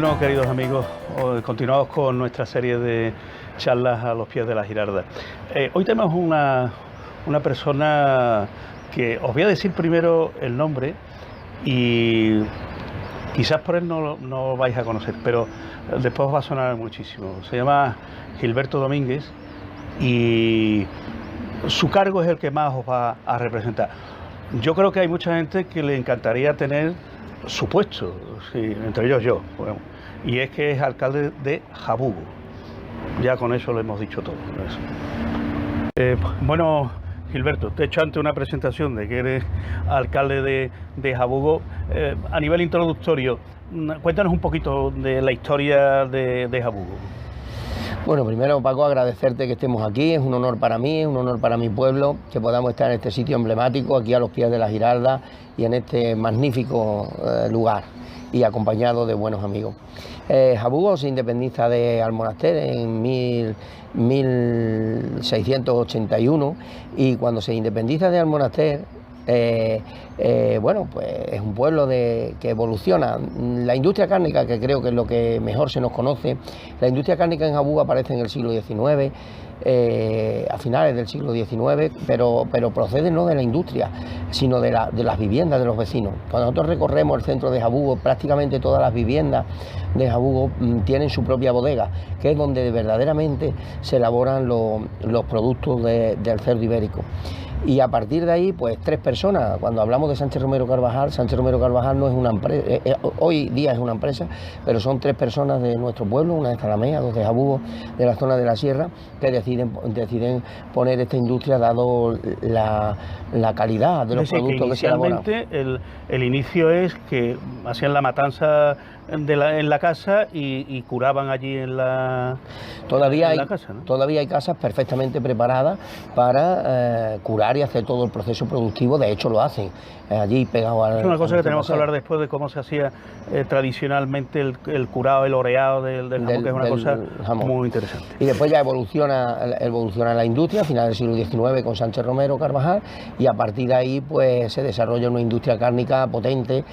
Bueno, queridos amigos, hoy continuamos con nuestra serie de charlas a los pies de la Giralda. Hoy tenemos una persona que os voy a decir primero el nombre y quizás por él no vais a conocer, pero después os va a sonar muchísimo. Se llama Gilberto Domínguez y su cargo es el que más os va a representar. Yo creo que hay mucha gente que le encantaría tener su puesto, sí, entre ellos yo, bueno, y es que es alcalde de Jabugo. Ya con eso lo hemos dicho todo. Bueno, Gilberto, te he hecho antes una presentación de que eres alcalde de Jabugo. A nivel introductorio, cuéntanos un poquito de la historia de Jabugo. Bueno, primero, Paco, agradecerte que estemos aquí. Es un honor para mí, es un honor para mi pueblo que podamos estar en este sitio emblemático, aquí a los pies de la Giralda y en este magnífico lugar y acompañado de buenos amigos. Jabugo se independiza de Almonaster en 1681 y cuando se independiza de Almonaster, bueno, pues es un pueblo que evoluciona. La industria cárnica, que creo que es lo que mejor se nos conoce, la industria cárnica en Jabugo aparece en el siglo XIX, a finales del siglo XIX, pero procede no de la industria, sino de las viviendas de los vecinos. Cuando nosotros recorremos el centro de Jabugo, prácticamente todas las viviendas de Jabugo tienen su propia bodega, que es donde verdaderamente se elaboran los productos del cerdo ibérico. Y a partir de ahí, pues 3 personas, cuando hablamos de Sánchez Romero Carvajal no es una empresa, hoy día es una empresa, pero son 3 personas de nuestro pueblo, una de Zalamea, 2 de Jabugo, de la zona de la sierra, que deciden poner esta industria dado la calidad de los productos que se elaboran. Inicialmente el inicio es que hacían la matanza en la casa y curaban allí en la casa, ¿no? Todavía hay casas perfectamente preparadas para curar y hacer todo el proceso productivo. De hecho lo hacen allí pegado al... Es una cosa que tenemos que hablar después de cómo se hacía tradicionalmente el curado, el oreado del jamón, que es una cosa muy interesante. Y después ya evoluciona la industria a finales del siglo XIX con Sánchez Romero Carvajal y a partir de ahí pues se desarrolla una industria cárnica potente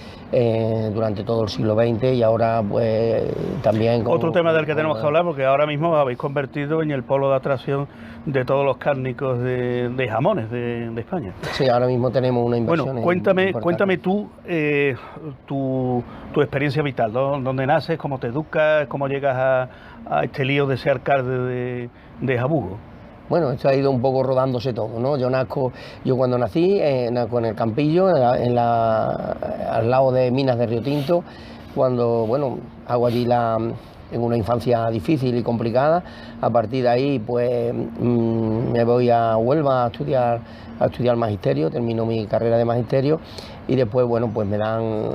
durante todo el siglo XX y ahora pues también... Otro tema del que tenemos que hablar, porque ahora mismo habéis convertido en el polo de atracción de todos los cárnicos de jamones de España. Sí, ahora mismo tenemos una inversión. Bueno, cuéntame tú tu experiencia vital, dónde naces, cómo te educas, cómo llegas a este lío de ser alcalde de Jabugo. Bueno, esto ha ido un poco rodándose todo, ¿no? Yo cuando nací, nazco en el Campillo, al lado de Minas de Río Tinto, cuando, bueno, hago allí en una infancia difícil y complicada. A partir de ahí, pues me voy a Huelva a estudiar magisterio, termino mi carrera de magisterio y después, bueno, pues me dan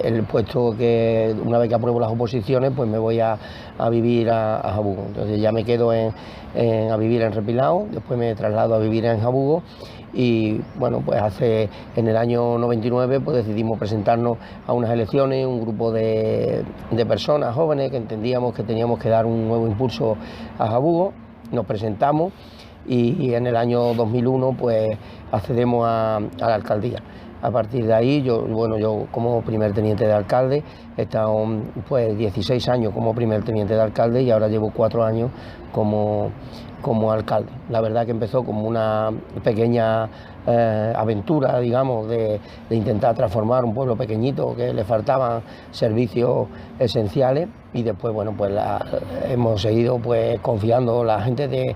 el puesto que una vez que apruebo las oposiciones, pues me voy a vivir a Jabugo. Entonces ya me quedo a vivir en Repilao, después me traslado a vivir en Jabugo. Y bueno, pues en el año 99 pues decidimos presentarnos a unas elecciones, un grupo de personas jóvenes que entendíamos que teníamos que dar un nuevo impulso a Jabugo. Nos presentamos y en el año 2001 pues accedemos a la alcaldía. A partir de ahí, yo como primer teniente de alcalde he estado pues 16 años como primer teniente de alcalde y ahora llevo 4 años como alcalde. La verdad que empezó como una pequeña aventura, digamos, de intentar transformar un pueblo pequeñito que le faltaban servicios esenciales y después, bueno, pues hemos seguido pues confiando, la gente de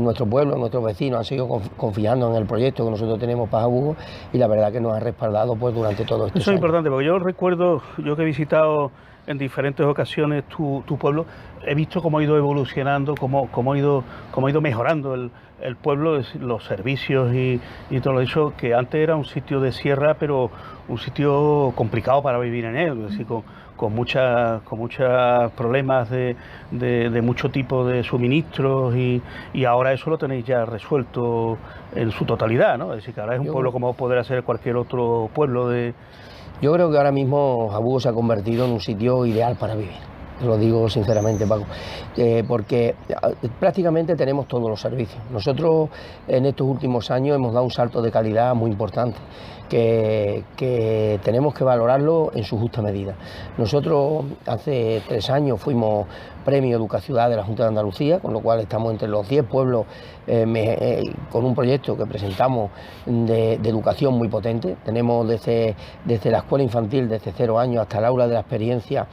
nuestro pueblo, nuestros vecinos han seguido confiando en el proyecto que nosotros tenemos para Jabugo y la verdad que nos ha respaldado pues durante todo este año. Eso es importante porque yo recuerdo, yo que he visitado en diferentes ocasiones tu pueblo, he visto cómo ha ido evolucionando, cómo ha ido mejorando el pueblo, los servicios y todo eso, que antes era un sitio de sierra, pero un sitio complicado para vivir en él, es decir, con muchos problemas de mucho tipo de suministros y ahora eso lo tenéis ya resuelto en su totalidad, ¿no? Es decir, que ahora es un pueblo como podrá ser cualquier otro pueblo de... Yo creo que ahora mismo Jabugo se ha convertido en un sitio ideal para vivir. lo digo sinceramente, Paco, porque prácticamente tenemos todos los servicios. Nosotros en estos últimos años hemos dado un salto de calidad muy importante, que tenemos que valorarlo en su justa medida. Nosotros hace 3 años fuimos Premio Educaciudad de la Junta de Andalucía, con lo cual estamos entre los 10 pueblos con un proyecto que presentamos de educación muy potente. Tenemos desde la escuela infantil, desde 0 años hasta el aula de la experiencia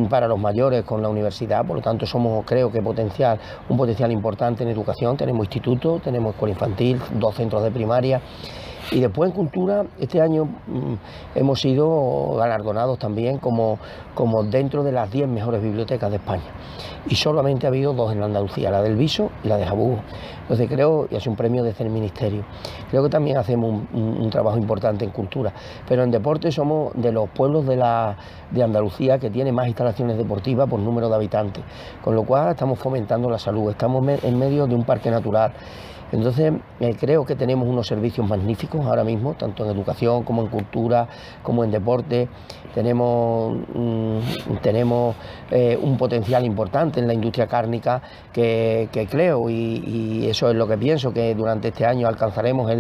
para los mayores con la universidad. Por lo tanto somos, creo que un potencial importante en educación. Tenemos instituto, tenemos escuela infantil, 2 centros de primaria. Y después en cultura, este año hemos sido galardonados también como dentro de las 10 mejores bibliotecas de España. Y solamente ha habido 2 en Andalucía, la del Viso y la de Jabugo. Entonces creo, y es un premio desde el Ministerio, creo que también hacemos un trabajo importante en cultura. Pero en deporte somos de los pueblos de Andalucía que tiene más instalaciones deportivas por número de habitantes. Con lo cual estamos fomentando la salud, estamos en medio de un parque natural. Entonces creo que tenemos unos servicios magníficos ahora mismo, tanto en educación como en cultura, como en deporte. Tenemos un potencial importante en la industria cárnica que creo, y eso es lo que pienso, que durante este año alcanzaremos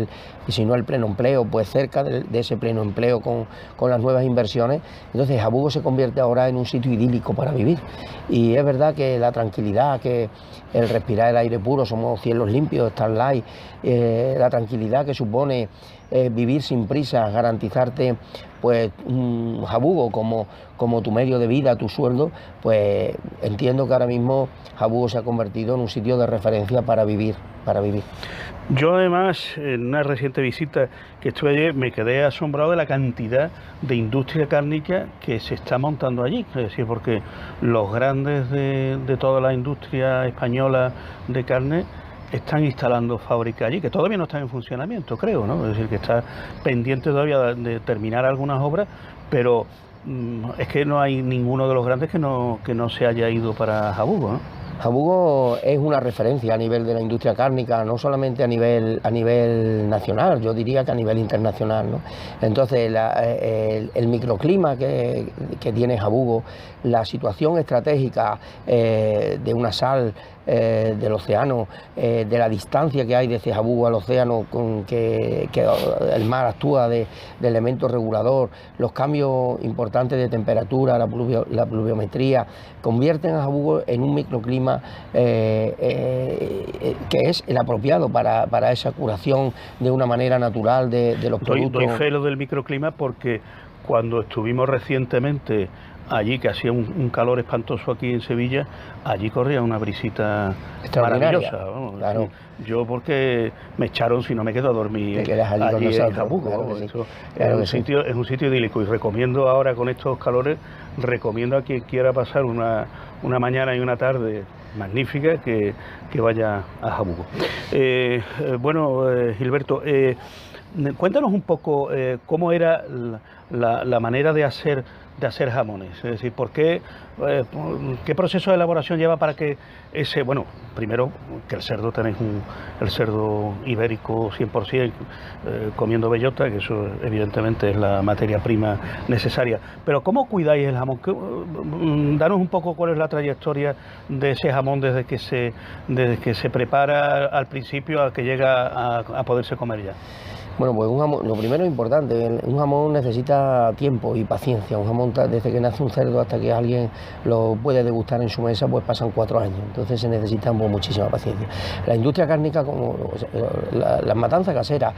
si no el pleno empleo, pues cerca de ese pleno empleo con las nuevas inversiones. Entonces Jabugo se convierte ahora en un sitio idílico para vivir. Y es verdad que la tranquilidad, que el respirar el aire puro, somos cielos limpios, Starlight, la tranquilidad que supone vivir sin prisas, garantizarte pues un Jabugo como tu medio de vida, tu sueldo, pues entiendo que ahora mismo Jabugo se ha convertido en un sitio de referencia para vivir. Yo además, en una reciente visita que estuve ayer, me quedé asombrado de la cantidad de industria cárnica que se está montando allí. Es decir, porque los grandes de toda la industria española de carne están instalando fábricas allí, que todavía no están en funcionamiento, creo, ¿no? Es decir, que está pendiente todavía de terminar algunas obras, pero es que no hay ninguno de los grandes que no se haya ido para Jabugo, ¿no? Jabugo es una referencia a nivel de la industria cárnica, no solamente a nivel nacional, yo diría que a nivel internacional, ¿no? Entonces el microclima que tiene Jabugo, la situación estratégica de una sal del océano, de la distancia que hay desde Jabugo al océano, con que el mar actúa de elemento regulador, los cambios importantes de temperatura, la pluviometría, convierten a Jabugo en un microclima que es el apropiado para esa curación de una manera natural de los productos. Doy fe lo del microclima porque cuando estuvimos recientemente allí, que hacía un calor espantoso aquí en Sevilla, allí corría una brisita maravillosa, vamos. Claro. Yo porque me echaron, si no me quedo a dormir allí en Jabugo. Claro, es un sitio idílico, y recomiendo ahora con estos calores, recomiendo a quien quiera pasar una mañana y una tarde magnífica que vaya a Jabugo. Gilberto, cuéntanos un poco cómo era la manera de hacer jamones, es decir, qué proceso de elaboración lleva para que primero que el cerdo tenéis el cerdo ibérico 100%, comiendo bellota, que eso evidentemente es la materia prima necesaria, pero ¿cómo cuidáis el jamón? Danos un poco cuál es la trayectoria de ese jamón desde que se prepara al principio a que llega a poderse comer ya. Bueno, pues un jamón, lo primero es importante, un jamón necesita tiempo y paciencia. Un jamón, desde que nace un cerdo hasta que alguien lo puede degustar en su mesa, pues pasan 4 años. Entonces se necesita muchísima paciencia. La industria cárnica, como la matanza casera,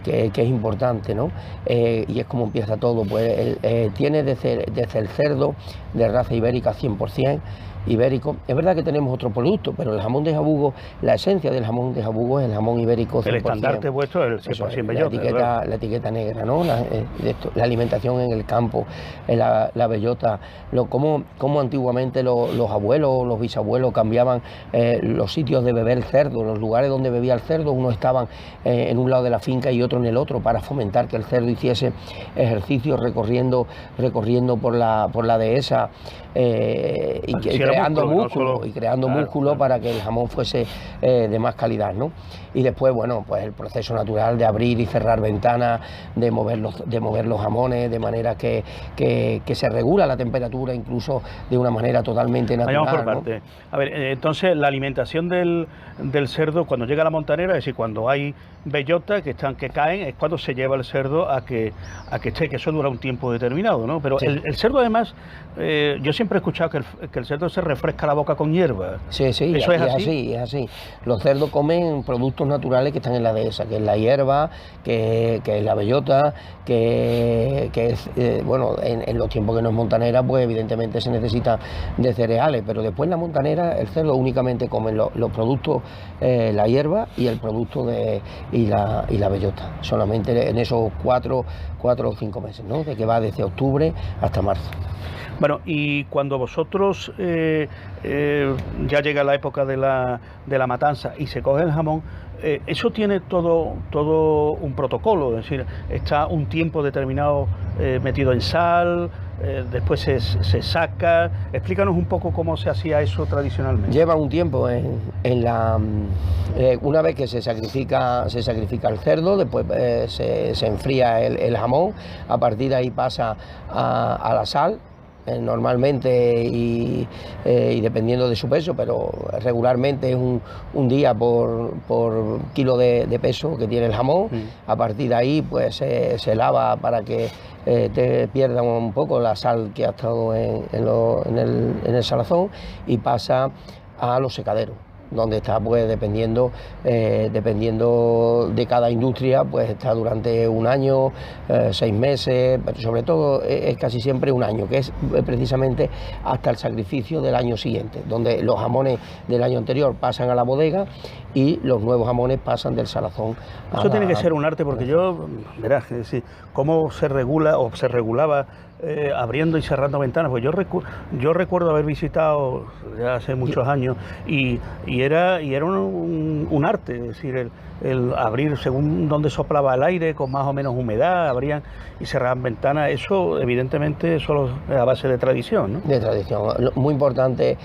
que es importante, ¿no? Y es como empieza todo, pues tiene desde el cerdo de raza ibérica 100%, ibérico. Es verdad que tenemos otro producto, pero el jamón de Jabugo, la esencia del jamón de Jabugo es el jamón ibérico 100%. El estandarte vuestro es el 100% bellota. La etiqueta negra, ¿no? La alimentación en el campo, la bellota, cómo antiguamente los abuelos, los bisabuelos cambiaban los sitios de beber cerdo, los lugares donde bebía el cerdo, unos estaban en un lado de la finca y otro en el otro, para fomentar que el cerdo hiciese ejercicio recorriendo por la dehesa. Y que era creando músculo para que el jamón fuese de más calidad, ¿no? Y después, bueno, pues el proceso natural de abrir y cerrar ventanas, de mover los jamones, de manera que se regula la temperatura incluso de una manera totalmente natural. Vayamos por parte. A ver, entonces la alimentación del cerdo cuando llega a la montanera, es decir, cuando hay bellotas que caen, es cuando se lleva el cerdo a que esté, que eso dura un tiempo determinado, ¿no? Pero sí. El cerdo además, yo siempre he escuchado que el cerdo se refresca la boca con hierba. Sí, ¿Eso es así? Es así. Los cerdos comen productos naturales que están en la dehesa, que es la hierba, que es la bellota, que es, bueno, en los tiempos que no es montanera, pues evidentemente se necesita de cereales, pero después en la montanera el cerdo únicamente come los productos, la hierba y el producto y la bellota, solamente en esos 4 o 5 meses, ¿no? De que va desde octubre hasta marzo. Bueno, y cuando vosotros ya llega la época de la matanza y se coge el jamón, eso tiene todo un protocolo, es decir, está un tiempo determinado metido en sal, después se saca. Explícanos un poco cómo se hacía eso tradicionalmente. Lleva un tiempo una vez que se sacrifica el cerdo, después se enfría el jamón, a partir de ahí pasa a la sal. Normalmente y dependiendo de su peso, pero regularmente es un día por kilo de peso que tiene el jamón. A partir de ahí pues se lava para que te pierda un poco la sal que ha estado en el salazón, y pasa a los secaderos, donde está, pues dependiendo de cada industria, pues está durante un año, 6 meses, pero sobre todo es casi siempre un año, que es precisamente hasta el sacrificio del año siguiente, donde los jamones del año anterior pasan a la bodega y los nuevos jamones pasan del salazón. Eso tiene que ser un arte, porque verás, es decir, cómo se regula o se regulaba abriendo y cerrando ventanas. Pues yo recuerdo haber visitado ya hace muchos años y era un arte, es decir, el abrir según donde soplaba el aire, con más o menos humedad, abrían y cerraban ventanas. Eso evidentemente solo es a base de tradición, ¿no? De tradición. Muy importante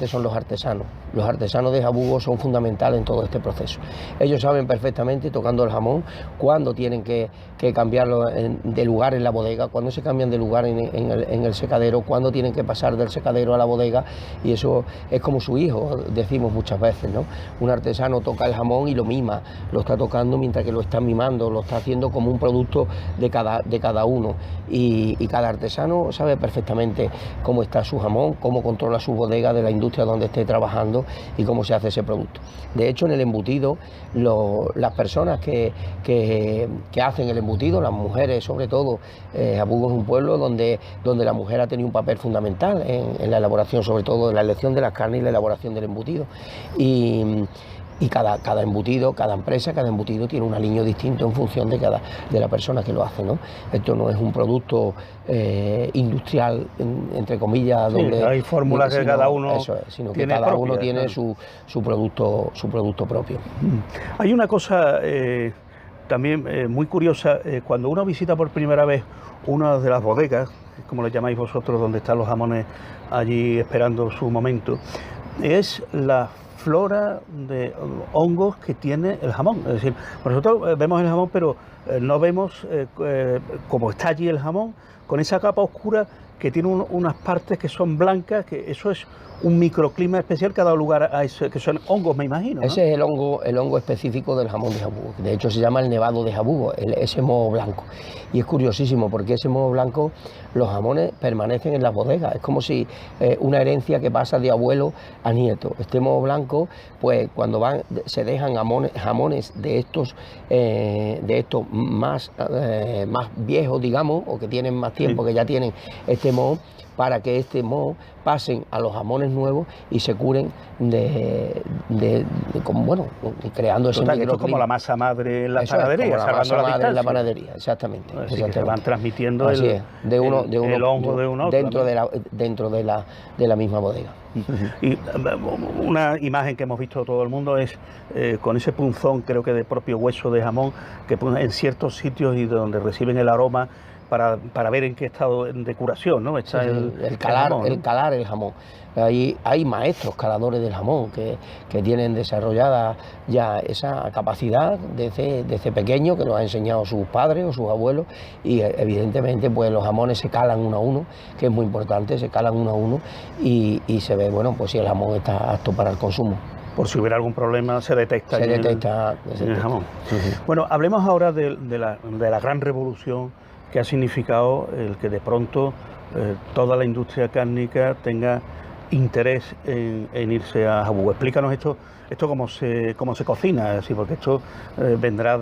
son los artesanos. Los artesanos de jabugo son fundamentales en todo este proceso. Ellos saben perfectamente, tocando el jamón, cuándo tienen que cambiarlo de lugar en la bodega, cuándo se cambian de lugar en el secadero, cuándo tienen que pasar del secadero a la bodega, y eso es como su hijo, decimos muchas veces, ¿no? Un artesano toca el jamón y lo mima, lo está tocando mientras que lo está mimando, lo está haciendo como un producto de cada uno, y cada artesano sabe perfectamente cómo está su jamón, cómo controla su bodega de la industria donde esté trabajando y cómo se hace ese producto. De hecho, en el embutido, las personas que hacen el embutido, las mujeres sobre todo, Jabugo es un pueblo donde la mujer ha tenido un papel fundamental en la elaboración, sobre todo en la elección de las carnes y la elaboración del embutido. Y cada embutido, cada empresa, cada embutido tiene un aliño distinto en función de la persona que lo hace, ¿no? Esto no es un producto industrial, entre comillas, sí, donde hay fórmulas que cada uno sino que cada uno tiene, ¿no?, su producto propio. Hay una cosa también muy curiosa, cuando uno visita por primera vez una de las bodegas, como le llamáis vosotros, donde están los jamones allí esperando su momento, es la flora de hongos que tiene el jamón. Es decir, nosotros vemos el jamón, pero no vemos como está allí el jamón, con esa capa oscura que tiene unas partes que son blancas, que eso es un microclima especial que ha dado lugar a eso, que son hongos, me imagino, ¿no? Ese es el hongo específico del jamón de Jabugo. De hecho se llama el nevado de Jabugo, ese moho blanco. Y es curiosísimo porque ese moho blanco, los jamones permanecen en las bodegas. Es como si una herencia que pasa de abuelo a nieto. Este moho blanco, pues cuando se dejan jamones de estos más viejos, digamos, o que tienen más tiempo, sí, que ya tienen este moho, para que este moho pasen a los jamones nuevos y se curen creando ese microclima. Esto es como la masa madre en la panadería, la masa madre en la panadería, exactamente. Así que se van transmitiendo el hongo de uno dentro de la misma bodega. Y una imagen que hemos visto todo el mundo es con ese punzón, creo que de propio hueso de jamón, que en ciertos sitios y donde reciben el aroma, para ver en qué estado de curación, ¿no? Está el calar el jamón. Hay maestros caladores del jamón que tienen desarrollada ya esa capacidad desde pequeño, que nos ha enseñado sus padres o sus abuelos, y evidentemente pues los jamones se calan uno a uno, que es muy importante, se calan uno a uno y se ve, bueno, pues si el jamón está apto para el consumo. Por si hubiera algún problema se detecta en el jamón. Bueno, hablemos ahora de la gran revolución que ha significado el que de pronto toda la industria cárnica tenga interés en irse a Jabugo. Explícanos esto cómo se cocina, así, porque esto vendrá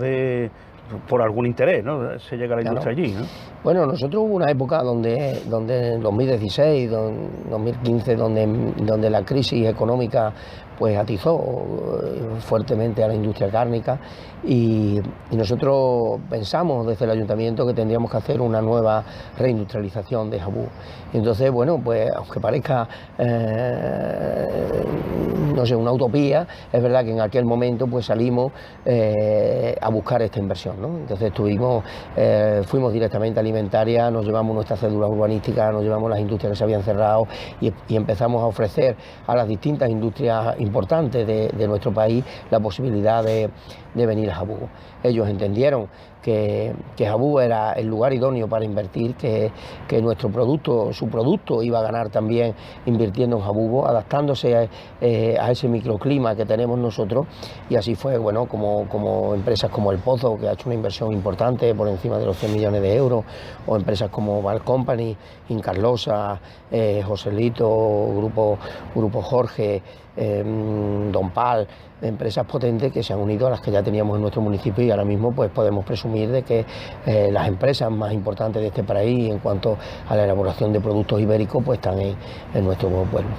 por algún interés, ¿no? Se llega a la industria allí, ¿no? Bueno, nosotros hubo una época donde en 2016, 2015, donde la crisis económica pues atizó fuertemente a la industria cárnica y nosotros pensamos desde el ayuntamiento que tendríamos que hacer una nueva reindustrialización de Jabugo. Entonces, bueno, pues aunque parezca no sé, una utopía, es verdad que en aquel momento pues salimos a buscar esta inversión, ¿no? Entonces fuimos directamente a Alimentaria, nos llevamos nuestra cédula urbanística, nos llevamos las industrias que se habían cerrado y empezamos a ofrecer a las distintas industrias importantes de nuestro país la posibilidad de venir a Jabugo. Ellos entendieron que Jabugo era el lugar idóneo para invertir, que su producto iba a ganar también invirtiendo en Jabugo, adaptándose a ese microclima que tenemos nosotros, y así fue, bueno, como empresas como El Pozo, que ha hecho una inversión importante por encima de los 100 millones de euros, o empresas como Val Company, Incarlosa, Joselito, Grupo Jorge, Don Pal, empresas potentes que se han unido a las que ya teníamos en nuestro municipio, y ahora mismo pues podemos presumir de que las empresas más importantes de este país en cuanto a la elaboración de productos ibéricos pues están en nuestro pueblo.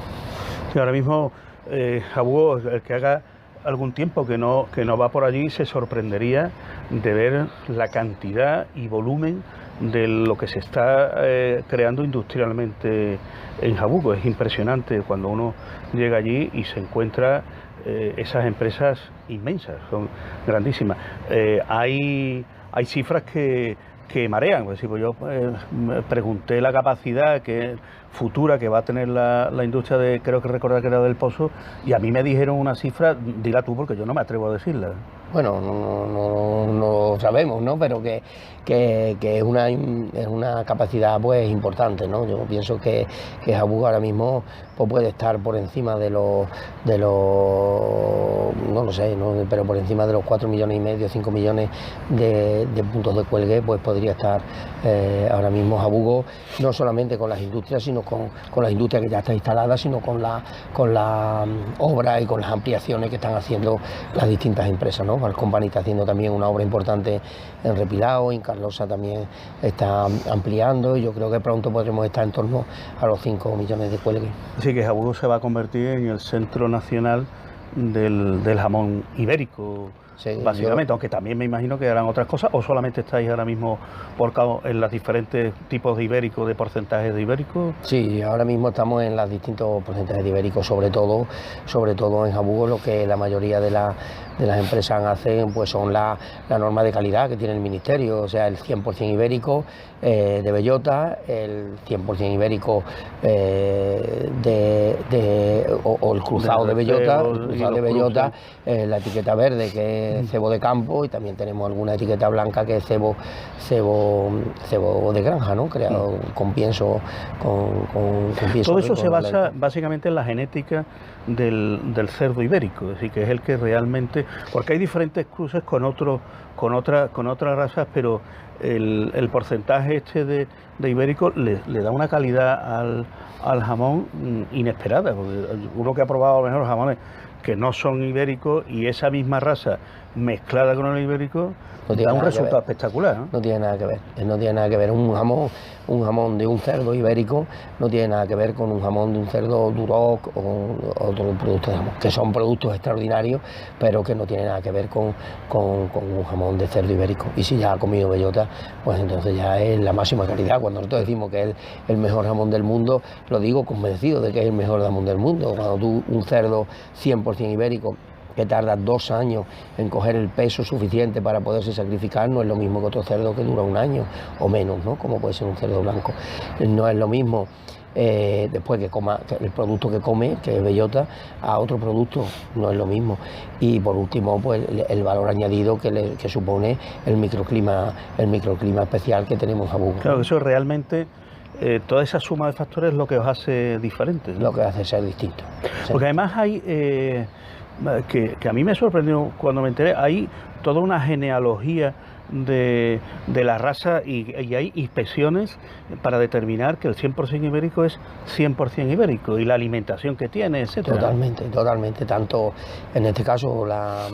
Sí, ahora mismo Jabugo, el que haga algún tiempo que no va por allí, se sorprendería de ver la cantidad y volumen de lo que se está creando industrialmente en Jabugo. Es impresionante cuando uno llega allí y se encuentra esas empresas inmensas, son grandísimas. Hay cifras que marean. Pues, yo pregunté la capacidad futura que va a tener la industria creo que recordar que era del Pozo, y a mí me dijeron una cifra, dila tú porque yo no me atrevo a decirla. Bueno, no lo sabemos, ¿no? Pero que es una capacidad pues importante, ¿no? Yo pienso que Jabugo ahora mismo pues puede estar por encima de los no lo sé, ¿no? Pero por encima de los 4,5 millones, 5 millones de puntos de cuelgue, pues podría estar ahora mismo Jabugo, no solamente con las industrias, sino con las industrias que ya están instaladas, sino con la obra y con las ampliaciones que están haciendo las distintas empresas, ¿no? Val Company está haciendo también una obra importante en Repilao, Incarlosa también está ampliando, y yo creo que pronto podremos estar en torno a los 5 millones de cuelgues. Así que Jabugo se va a convertir en el centro nacional del jamón ibérico. Sí, básicamente, aunque también me imagino que harán otras cosas, o solamente estáis ahora mismo en los diferentes tipos de ibérico, de porcentajes de ibérico. Sí, ahora mismo estamos en los distintos porcentajes de ibérico, sobre todo en Jabugo. Lo que la mayoría de las empresas hacen pues son la norma de calidad que tiene el Ministerio, o sea, el 100% ibérico de bellota, el 100% ibérico o el cruzado de bellota, la etiqueta verde que es cebo de campo, y también tenemos alguna etiqueta blanca que es cebo de granja, ¿no? Creado con pienso. Todo eso se basa básicamente en la genética del cerdo ibérico, es decir, que es el que realmente, porque hay diferentes cruces con otras razas, pero el porcentaje de ibérico le da una calidad al jamón inesperada, porque uno que ha probado a lo mejor jamones que no son ibéricos, y esa misma raza mezclada con el ibérico da un resultado espectacular, ¿no? No tiene nada que ver. Un jamón de un cerdo ibérico no tiene nada que ver con un jamón de un cerdo Duroc o otro producto de jamón, que son productos extraordinarios, pero que no tiene nada que ver con un jamón de cerdo ibérico. Y si ya ha comido bellota, pues entonces ya es la máxima calidad. Cuando nosotros decimos que es el mejor jamón del mundo, lo digo convencido de que es el mejor jamón del mundo. Cuando tú un cerdo 100% ibérico, que tarda 2 años en coger el peso suficiente para poderse sacrificar, no es lo mismo que otro cerdo que dura 1 año o menos, ¿no? Como puede ser un cerdo blanco. No es lo mismo después que coma el producto que come, que es bellota, a otro producto, no es lo mismo. Y por último, pues el valor añadido que supone el microclima especial que tenemos en Jabugo. Claro, eso realmente, toda esa suma de factores es lo que os hace diferentes, ¿no? Lo que hace ser distinto. Sí. Porque además hay, que a mí me sorprendió cuando me enteré, hay toda una genealogía de la raza y hay inspecciones para determinar que el 100% ibérico es 100% ibérico y la alimentación que tiene, etcétera. Totalmente, tanto en este caso la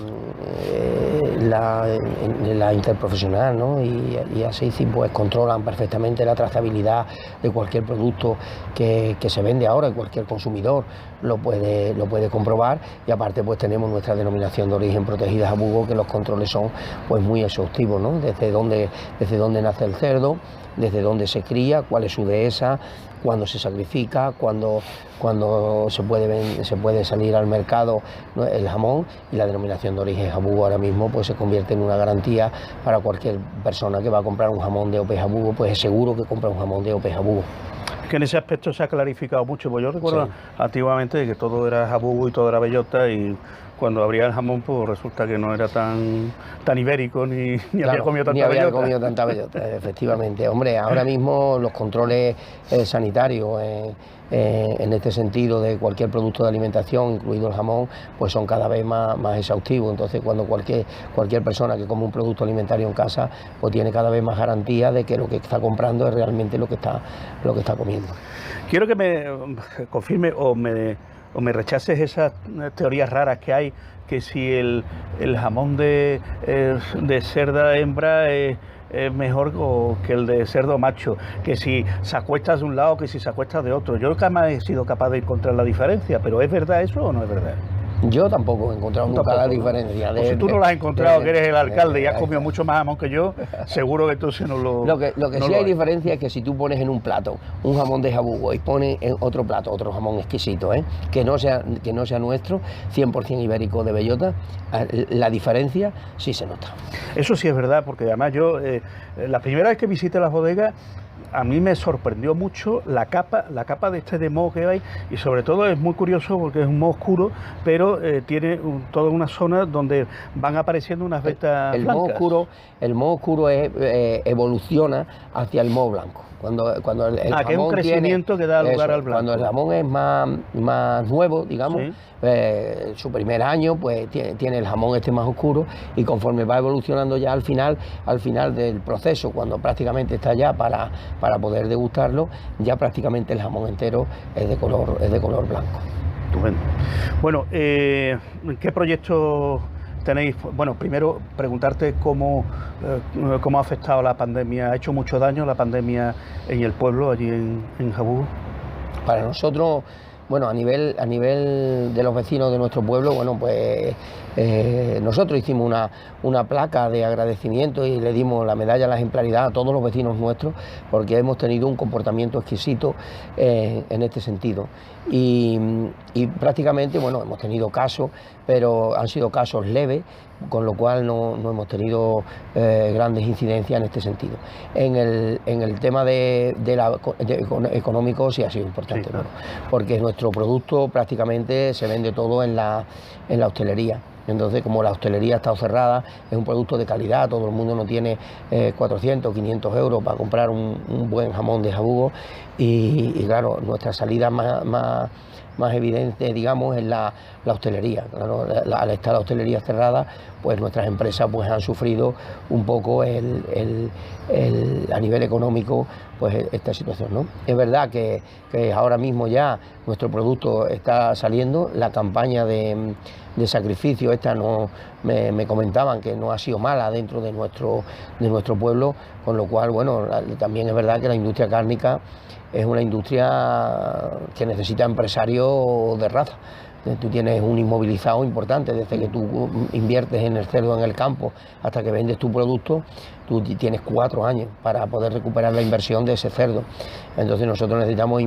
interprofesional, ¿no? y así pues controlan perfectamente la trazabilidad de cualquier producto que se vende ahora, y cualquier consumidor lo puede comprobar, y aparte pues tenemos nuestra denominación de origen protegida Jabugo, que los controles son pues muy exhaustivos, ¿no? Desde dónde nace el cerdo, desde dónde se cría, cuál es su dehesa, cuándo se sacrifica, cuándo se puede salir al mercado, ¿no? El jamón, y la denominación de origen Jabugo ahora mismo pues se convierte en una garantía para cualquier persona que va a comprar un jamón de OP Jabugo, pues es seguro que compra un jamón de OP Jabugo. Es que en ese aspecto se ha clarificado mucho, pues yo recuerdo antiguamente que todo era Jabugo y todo era bellota, y cuando abría el jamón pues resulta que no era tan ibérico ni había comido tanta bellota. Efectivamente. Hombre, ahora mismo los controles sanitarios en este sentido de cualquier producto de alimentación, incluido el jamón, pues son cada vez más exhaustivos. Entonces, cuando cualquier persona que come un producto alimentario en casa, pues tiene cada vez más garantía de que lo que está comprando es realmente lo que está comiendo. Quiero que me confirme o me rechaces esas teorías raras que hay, que si el jamón de cerda hembra es mejor que el de cerdo macho, que si se acuestas de un lado, que si se acuestas de otro. Yo jamás he sido capaz de encontrar la diferencia, pero ¿es verdad eso o no es verdad? Yo tampoco he encontrado nunca la diferencia. O si tú no la has encontrado, que eres el alcalde y has comido mucho más jamón que yo, seguro que entonces no lo... Lo que sí hay diferencia es que si tú pones en un plato un jamón de Jabugo y pones en otro plato otro jamón exquisito, que no sea nuestro, 100% ibérico de bellota, la diferencia sí se nota. Eso sí es verdad, porque además yo, la primera vez que visité las bodegas, a mí me sorprendió mucho la capa de moho que hay, y sobre todo es muy curioso porque es un moho oscuro, pero tiene toda una zona donde van apareciendo unas vetas blancas. El moho oscuro evoluciona hacia el moho blanco. Cuando el jamón que es un crecimiento que da lugar al blanco. Cuando el jamón es más nuevo, digamos, ¿sí? Su primer año, pues tiene el jamón más oscuro, y conforme va evolucionando ya al final del proceso, cuando prácticamente está ya para poder degustarlo, ya prácticamente el jamón entero es de color blanco. Bueno, ¿qué proyectos tenéis? Bueno, primero preguntarte cómo ha afectado la pandemia. ¿Ha hecho mucho daño la pandemia en el pueblo, allí en Jabugo? Para nosotros, bueno, a nivel de los vecinos de nuestro pueblo, bueno, pues nosotros hicimos una placa de agradecimiento y le dimos la medalla a la ejemplaridad a todos los vecinos nuestros, porque hemos tenido un comportamiento exquisito en este sentido. Y prácticamente, bueno, hemos tenido casos, pero han sido casos leves, con lo cual no hemos tenido grandes incidencias en este sentido. En el tema económico sí ha sido importante, sí, claro. Bueno, porque nuestro producto prácticamente se vende todo en la hostelería. Entonces, como la hostelería ha estado cerrada, es un producto de calidad, todo el mundo no tiene 400, 500 euros para comprar un buen jamón de Jabugo, y claro, nuestra salida más evidente, digamos, es la hostelería. Claro, al estar la hostelería cerrada, pues nuestras empresas pues han sufrido un poco a nivel económico pues esta situación, ¿no? Es verdad que ahora mismo ya nuestro producto está saliendo, la campaña de sacrificio me comentaban que no ha sido mala dentro de nuestro pueblo, con lo cual, bueno, también es verdad que la industria cárnica es una industria que necesita empresarios de raza, Tú tienes un inmovilizado importante, desde que tú inviertes en el cerdo en el campo hasta que vendes tu producto, tú tienes 4 años para poder recuperar la inversión de ese cerdo. Entonces nosotros necesitamos,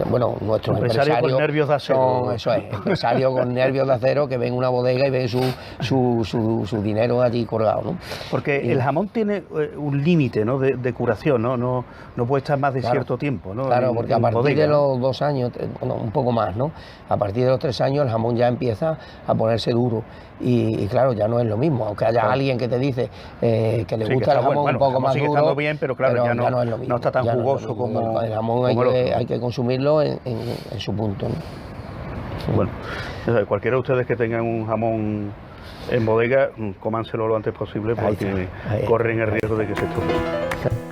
bueno, nuestros empresarios con nervios de acero. son, eso es, empresarios con nervios de acero que ven una bodega y ven su dinero allí colgado, ¿no? Porque el jamón tiene un límite, ¿no?, de curación, ¿no? No puede estar más de cierto tiempo, ¿no? Claro, porque a partir de los 2 años, bueno, un poco más, ¿no? A partir de los 3 años el jamón ya empieza a ponerse duro y claro, ya no es lo mismo, aunque haya alguien que te dice que le gusta el jamón un poco más sigue duro, estando bien, pero claro, ya no es lo mismo, no está tan ya jugoso no es lo mismo. como el jamón hay que consumirlo en su punto, ¿no? Bueno, cualquiera de ustedes que tengan un jamón en bodega, cómanselo lo antes posible porque corren el riesgo de que se estropee.